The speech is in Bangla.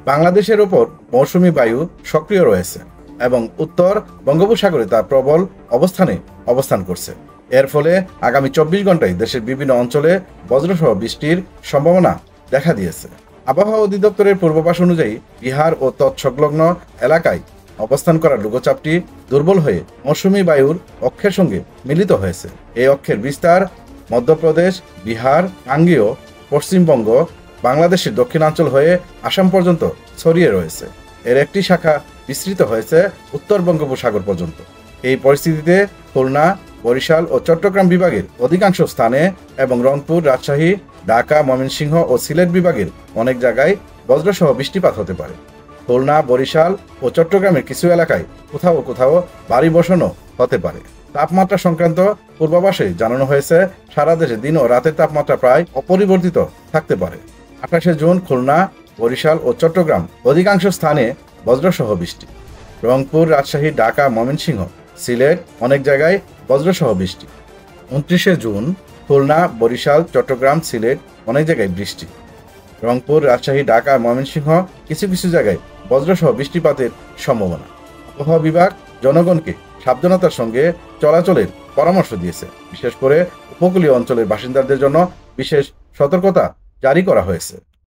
বাংলাদেশের ওপর মৌসুমী বায়ু সক্রিয় রয়েছে এবং উত্তর বঙ্গোপসাগরে তা প্রবল অবস্থানে অবস্থান করছে। এর ফলে আগামী 24 ঘন্টায় দেশের বিভিন্ন অঞ্চলে বজ্রসহ বৃষ্টির সম্ভাবনা দেখা দিয়েছে। আবহাওয়া অধিদপ্তরের পূর্বাভাস অনুযায়ী বিহার ও তৎসংলগ্ন এলাকায় অবস্থান করা লঘুচাপটি দুর্বল হয়ে মৌসুমী বায়ুর অক্ষের সঙ্গে মিলিত হয়েছে। এই অক্ষের বিস্তার মধ্যপ্রদেশ, বিহার, গাঙ্গেয়, পশ্চিমবঙ্গ, বাংলাদেশের দক্ষিণাঞ্চল হয়ে আসাম পর্যন্ত ছড়িয়ে রয়েছে। এর একটি শাখা বিস্তৃত হয়েছে উত্তর বঙ্গোপসাগর পর্যন্ত। এই পরিস্থিতিতে খুলনা, বরিশাল ও চট্টগ্রাম বিভাগের অধিকাংশ স্থানে এবং রংপুর, রাজশাহী, ঢাকা, ময়মনসিংহ ও সিলেট বিভাগের অনেক জায়গায় বজ্রসহ বৃষ্টিপাত হতে পারে। খুলনা, বরিশাল ও চট্টগ্রামের কিছু এলাকায় কোথাও কোথাও ভারী বর্ষণও হতে পারে। তাপমাত্রা সংক্রান্ত পূর্বাভাসে জানানো হয়েছে, সারা দেশে দিন ও রাতের তাপমাত্রা প্রায় অপরিবর্তিত থাকতে পারে। 28শে জুন খুলনা, বরিশাল ও চট্টগ্রাম অধিকাংশ স্থানে বজ্রসহ বৃষ্টি। রংপুর, রাজশাহী, ঢাকা, ময়মনসিংহ, সিলেট অনেক জায়গায় বজ্রসহ বৃষ্টি। 29শে জুন খুলনা, বরিশাল, চট্টগ্রাম, সিলেট অনেক জায়গায় বৃষ্টি। রংপুর, রাজশাহী, ঢাকা, ময়মনসিংহ কিছু কিছু জায়গায় বজ্রসহ বৃষ্টিপাতের সম্ভাবনা। আবহাওয়া বিভাগ জনগণকে সাবধানতার সঙ্গে চলাচলের পরামর্শ দিয়েছে। বিশেষ করে উপকূলীয় অঞ্চলের বাসিন্দাদের জন্য বিশেষ সতর্কতা জারি করা হয়েছে।